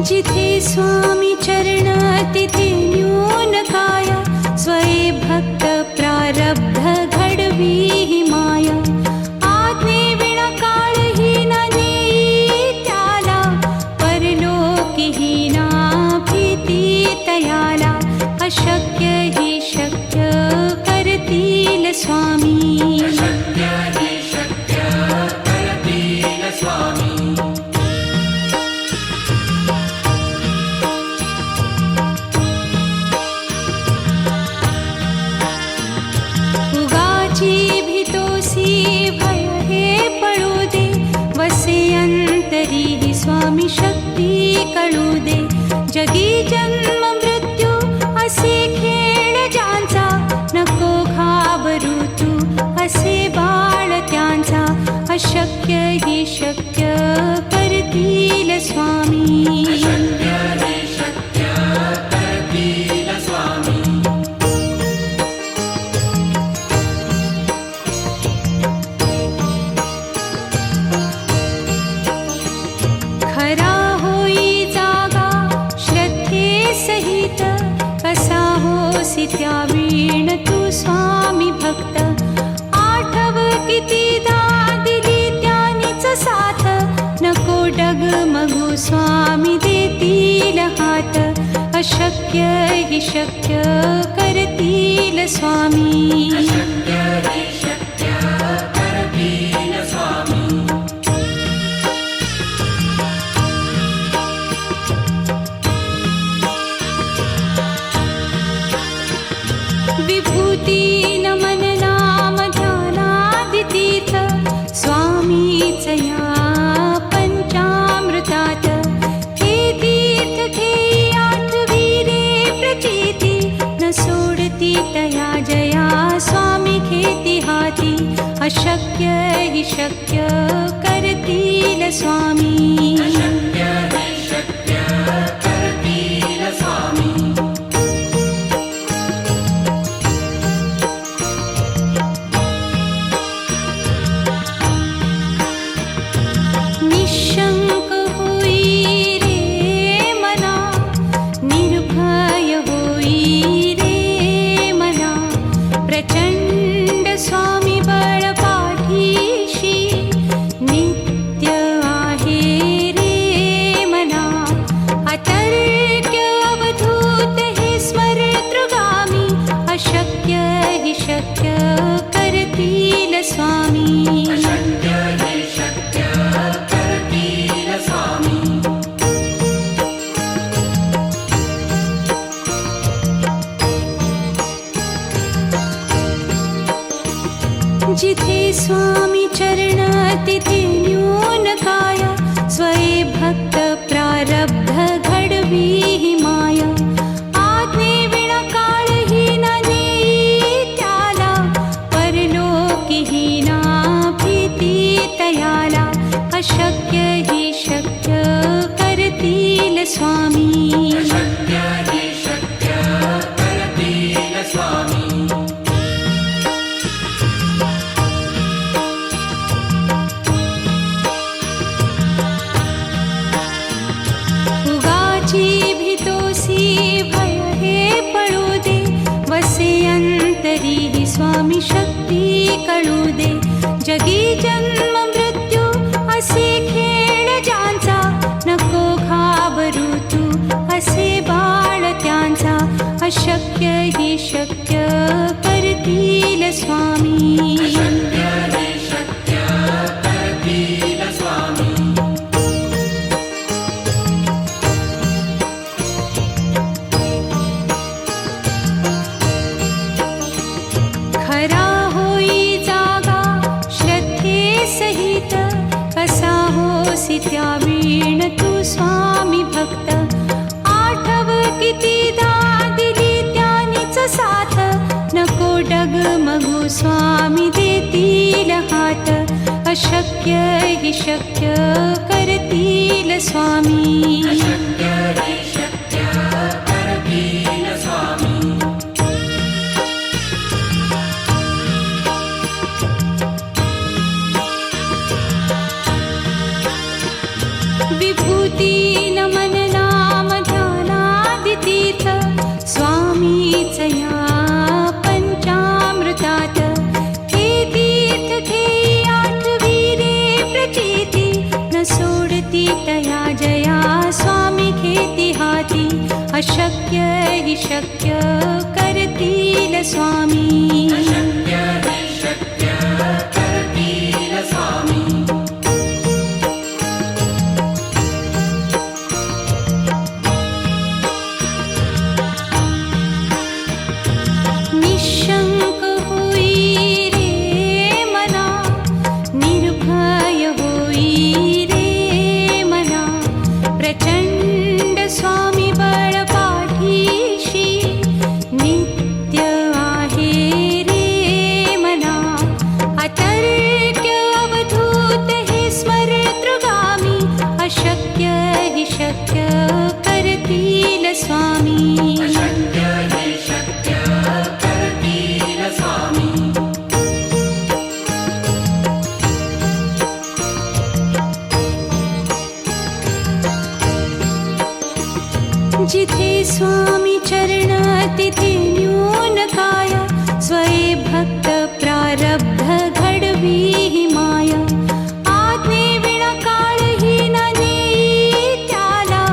जिथे स्वामी चरण तिथे न्यून काया, स्वये भक्त प्रारब्ध घडवी ही माया. आज्ञे विना काळही न नेई त्याला, परलोकी ही ना भीती तयाला. अशक्य ही शक्य करतील स्वामी. उगाची भीतोसी भय हे पळू दे, वसे अंतरी ही स्वामी शक्ती कळू दे. जगी जन्म मृत्यू असे खेळ ज्यांचा, नको घाबरू तू असे बाळ त्यांचा. अशक्य ही शक्य करतील स्वामी. खरा होई जागा श्रद्धे सहित, कसा होसी त्या वीण तू स्वामी भक्त. आठव कितीदा दिली त्यानीच साथ, नको डगमगू स्वामी देतील हात. अशक्य ही शक्य करतील स्वामी. विभूती नमन नाम ध्यानादितीर्थ, स्वामीच या पंचामृतात. हे तीर्थ घेई आठवी रे प्रचिती, न सोडती तया जया स्वामी घेती हाती. अशक्य ही शक्य करतील स्वामी. निशंक होई रे मना, निर्भय होई रे मना. प्रचंड स्वामी बळ पाठीशी, नित्य आहे रे मना. अतर्क्य अवधूत हे स्मरतृगामी, अशक्य ही शक्य करतील स्वामी. जिथे स्वामी चरण तिथे न्यून काया, स्वये भक्त प्रारब्ध घडवी ही माया. आज्ञे विना काळही न नेई त्याला, परलोकी ही ना भीती तयाला. अशक्य ही शक्य करतील स्वामी. उगाची भीतोसी भय हे पळू दे, वसे अंतरी ही स्वामी शक्ती कळू दे. जगी जन्म मृत्यू असे खेळ ज्यांचा, नको घाबरू तू असे बाळ त्यांचा. अशक्य ही शक्य करतील स्वामी. खरा होई जागा श्रद्धे सहित, कसा होसी त्या वीण तू स्वामी भक्त. आठव कितीदा दिली त्यानीच साथ, नको डगमगू स्वामी देतील हात. अशक्य ही शक्य करतील स्वामी. विभूती नमन नाम स्वामीचया पंचामृतात हे तीर्थ घेई आठवी रे प्रचिती न सोडती तया जया स्वामी घेती हाती अशक्य हि शक्य करतील स्वामी निशंक होई रे मना निर्भय होई रे मना प्रचंड स्वामी बळ पाठीशी नित्य आहे रे मना अतर्क्य अवधूत हे स्मरतृगामी अशक्य हि शक्य करतील स्वामी जिथे स्वामी चरण तिथे न्यून काय स्वये भक्त प्रारब्ध घडवी हि माया आज्ञे विना काळही न नेई त्याला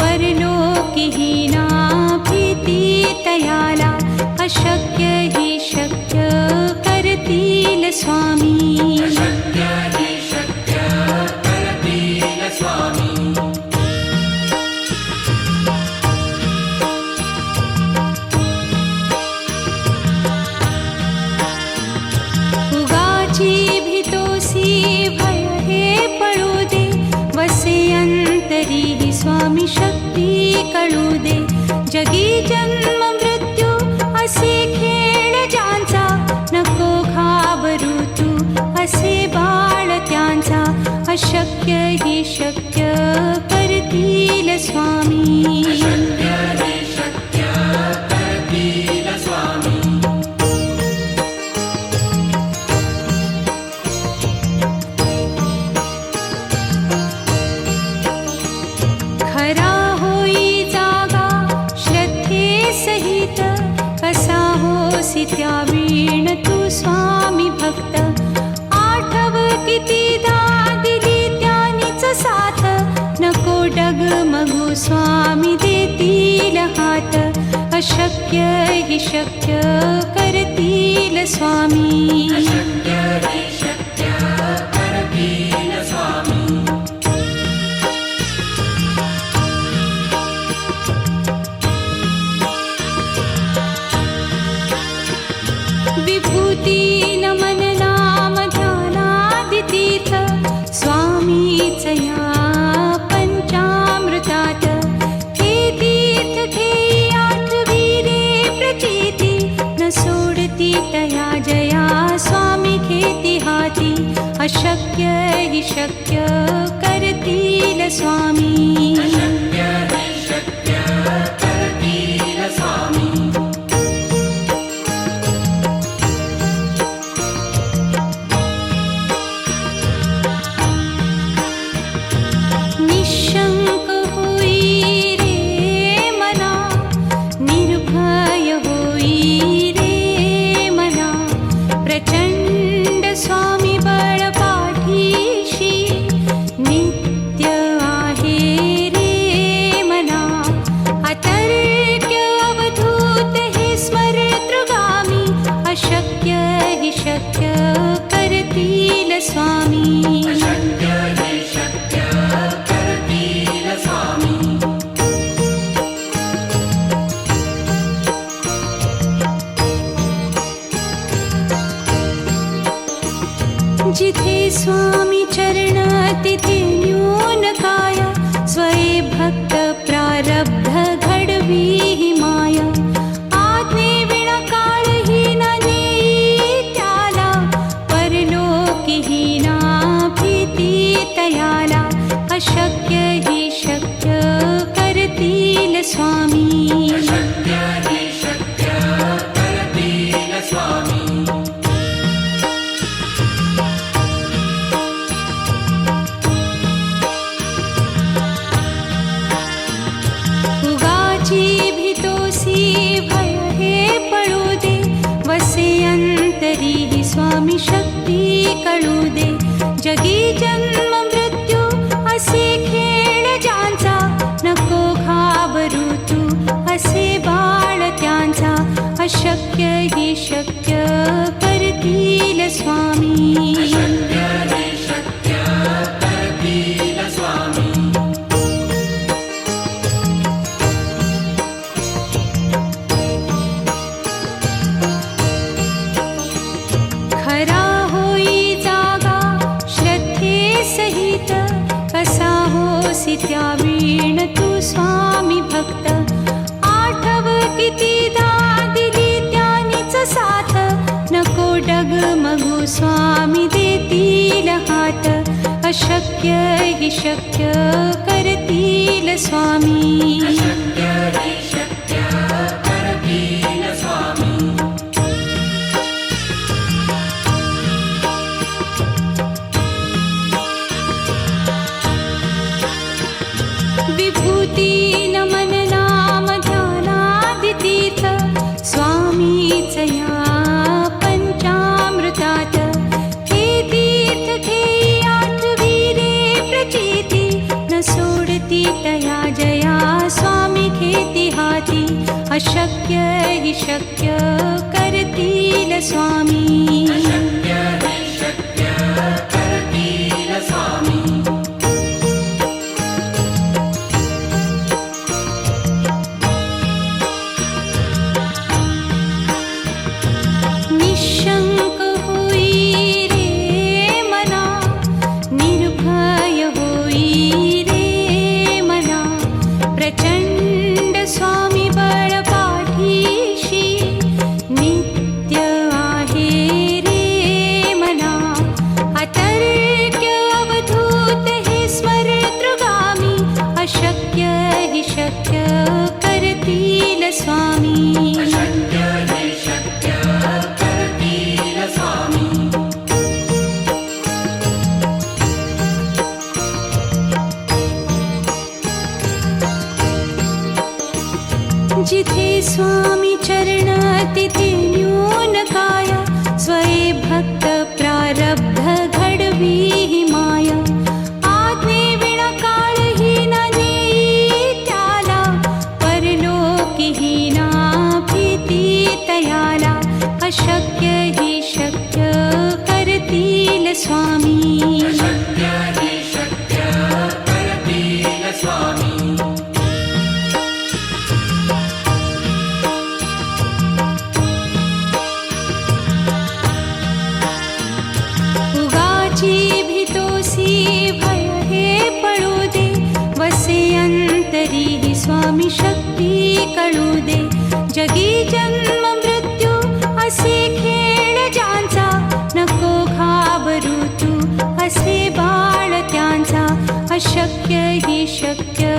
परलोकी ही ना भीती तयाला अशक्य हि शक्य करतील स्वामी भय हे पळू दे वसे अंतरी ही स्वामी शक्ती कळू दे जगी जन्म मृत्यू असे खेळ ज्यांचा नको घाबरू तू असे बाळ त्यांचा अशक्य ही शक्य करतील स्वामी खरा होई जागा श्रद्धे सहित कसा होसी त्या वीण तू स्वामी भक्त आठव कितीदा दिली त्यानीच साथ नको डगमगू स्वामी देतील हात अशक्य हि शक्य करतील स्वामी विभूती नमन नाम ध्यानादितीर्थ स्वामीचया पंचामृतात हे तीर्थ घेई आठवी रे प्रचिती न सोडती तया जया स्वामी घेती हाती अशक्य हि शक्य करतील स्वामी निशंक होई रे मना निर्भय होई रे मना प्रचंड स्वामी बळ पाठीशी नित्य आहे रे मना अतर्क्य अवधूत हे स्मरतृगामी अशक्य हि शक्य करतील स्वामी जिथे स्वामी चरण तिथे न्यून काय स्वये भक्त प्रारब्ध घडवी हि माया आज्ञे विना काळही न नेई त्याला परलोकी ही ना भीती तयाला अशक्य हि शक्य करतील स्वामी भय हे स्वामी शक्ती कळू दे. जगी जन्म मृत्यू असे खेळ ज्यांचा, नको घाबरू तू असे बाळ त्यांचा. अशक्य ही शक्य करतील स्वामी. खरा होई जागा श्रद्धे सहित, कसा होसी त्या वीण तू स्वामी भक्त. आठव कितीदा दिली त्यानीच साथ, नको डगमगू स्वामी देतील हात. अशक्य ही शक्य करतील स्वामी. विभूती नमन नाम ध्यानादितीर्थ, स्वामीच या पंचामृतात. हे तीर्थ घेई आठवीरे प्रचिती, न सोडती तया जया स्वामी घेती हाती. अशक्य ही शक्य करतील स्वामी. निशंक होई रे मना, निर्भय होई रे मना. प्रचंड स्वामी बळ पाठीशी, नित्य आहे रे मना. अतर्क्य अवधूत हे स्मरतृगामी, अशक्य हि शक्य करतील स्वामी. जिथे स्वामी चरण तिथे न्यून काया, स्वये भक्त प्रारब्ध घडवी ही माया. आज्ञे विना काळही न नेई त्याला, परलोकीही ना भीती तयाला. अशक्य ही शक्य करतील स्वामी. उगाची भीतोसी भय हे पळू दे, वसे अंतरी ही स्वामी शक्ती कळू दे. जगी जन्म मृत्यू असे खेळ ज्यांचा, नको घाबरू तू असे बाळ त्यांचा. अशक्य ही शक्य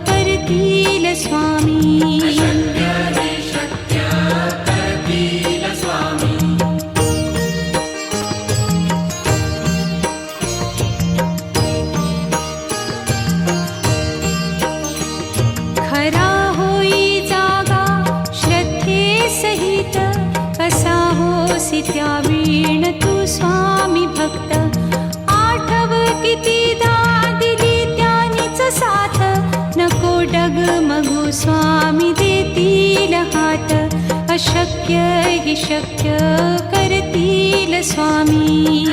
करतील स्वामी. खरा होई जागा श्रद्धे सहित, कसा होसी त्या वीण तू स्वामी भक्त. आठव कितीदा दिली त्यानीच साथ, नको डगमगू स्वामी देतील हात. अशक्य हि शक्य करतील स्वामी.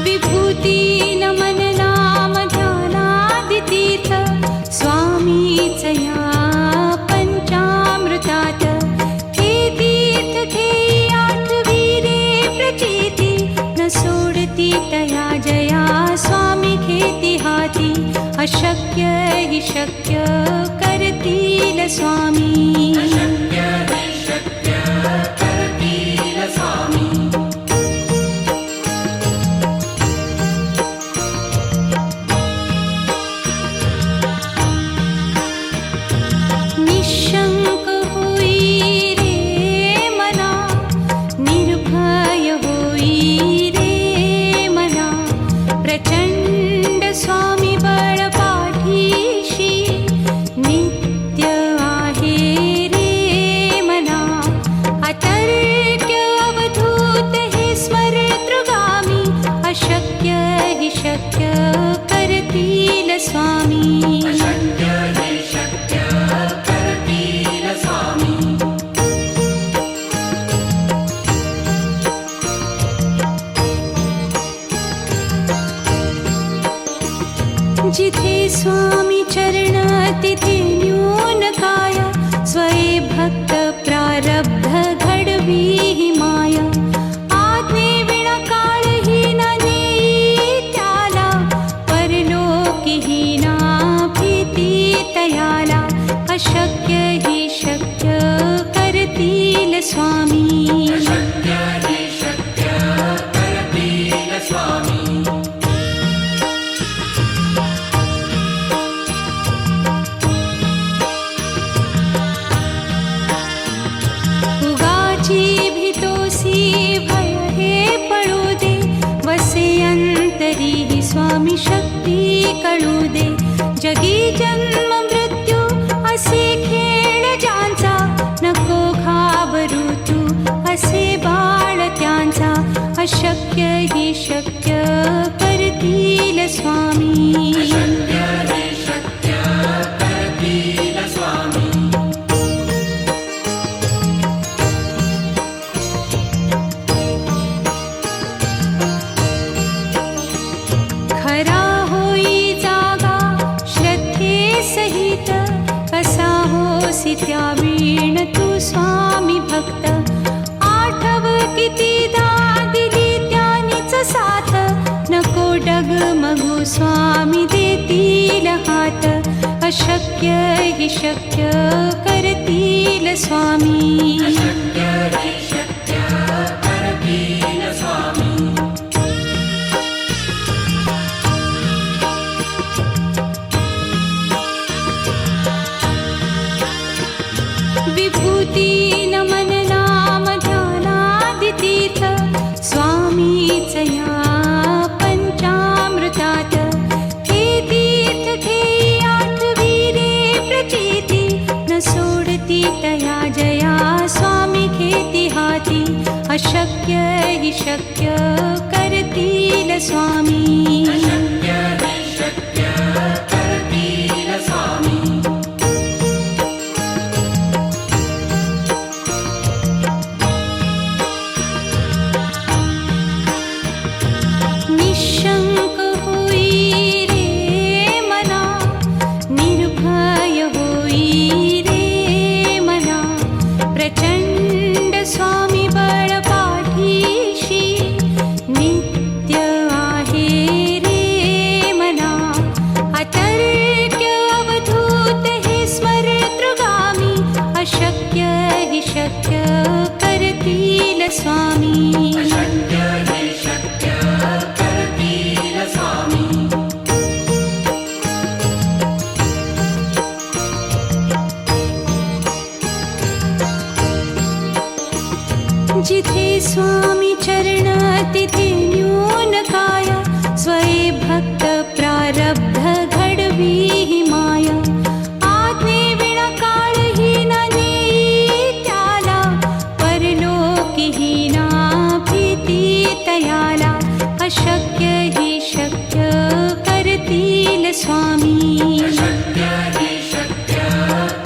विभूती नमन नाम ध्यानादितीर्थ, स्वामीच या पंचामृतात. हे तीर्थ घेई आठवीरे प्रचिती, न सोडती तया जया स्वामी घेती हाती. अशक्य हि शक्य करतील स्वामी. निशंक होई रे मना, निर्भय होई रे मना. स्वामी अशक्य हे शक्य करतील स्वामी जिथे स्वामी चरण तिथे न्यून काय स्वये भक्त प्रारब्ध घडवी ही माया आज्ञे विना काळहीन नेई त्याला परलोकीहीना भीती तयाला अशक्य ही शक्य करतील स्वामी अशक्य हे शक्य करतील स्वामी उगाची भीतोसी भय हे पळू दे वसे अंतरी ही स्वामी शक्ती कळू दे जगी जन्म मृत्यू असे खेळ ज्यांचा नको घाबरू तू असे बाळ त्यांचा अशक्य ही शक्य करतील स्वामी अशक्य हे शक्य करतील स्वामी खरा होई जागा श्रद्धे सहित कसा होसी त्या वीण तू स्वामी भक्त आठव कितीदा दिली त्यानीच साथ नको डगमगू स्वामी देतील हात अशक्य ही शक्य करतील स्वामी अशक्य हे शक्य करतील स्वामी विभूती नमन नाम ध्यानादि तीर्थ स्वामीच या पंचामृतात हे तीर्थ घेई आठवी रे प्रचिती न सोडती तया जया स्वामी घेती हाती अशक्य ही शक्य करतील स्वामी अशक्य हे शक्य करतील स्वामी निशंक होई रे मना निर्भय होई रे मना प्रचंड स्वामी बळ पाठीशी नित्य आहे रे मना अतर्क्य अवधूत हे स्मरतृगामी अशक्य हि शक्य करतील स्वामी अशक्य हे शक्य करतील स्वामी जिथे स्वामी चरण तिथे न्यून काय स्वये भक्त प्रारब्ध घडवी ही माया आज्ञे विना काळहीन नेई त्याला परलोकीहीना भीती तयाला अशक्य ही शक्य करतील स्वामी अशक्य हे शक्य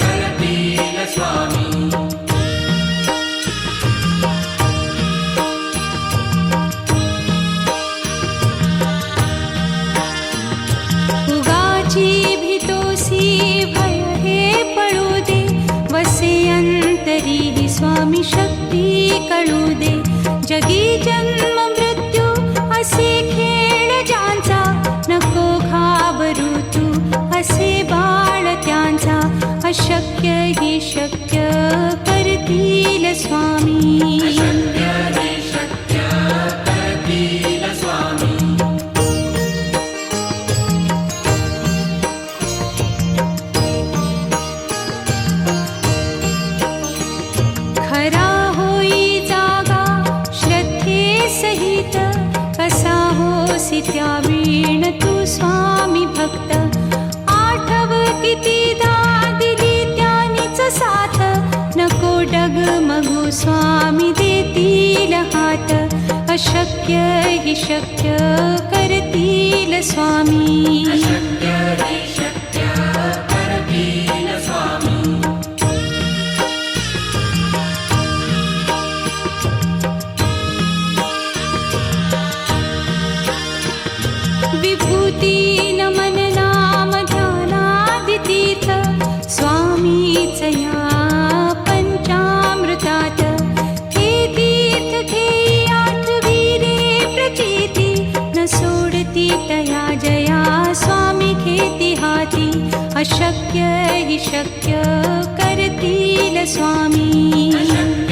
करतील स्वामी उगाची भीतोसी भय हे पळू दे वसे अंतरी ही स्वामी शक्ती कळू दे जगी जन्म मृत्यू असे खेळ ज्यांचा नको घाबरू तू असे बाळ त्यांचा अशक्य ही शक्य करतील स्वामी अशक्य हे शक्य करतील स्वामी खरा होई जागा श्रद्धे सहित कसा होसी त्या वीण तू स्वामी भक्त आठव कितीदा दिली त्यानीच साथ नको डगमगू स्वामी देतील हात अशक्य हि शक्य करतील स्वामी अशक्य अशक्य हि शक्य करतील स्वामी. अशक्य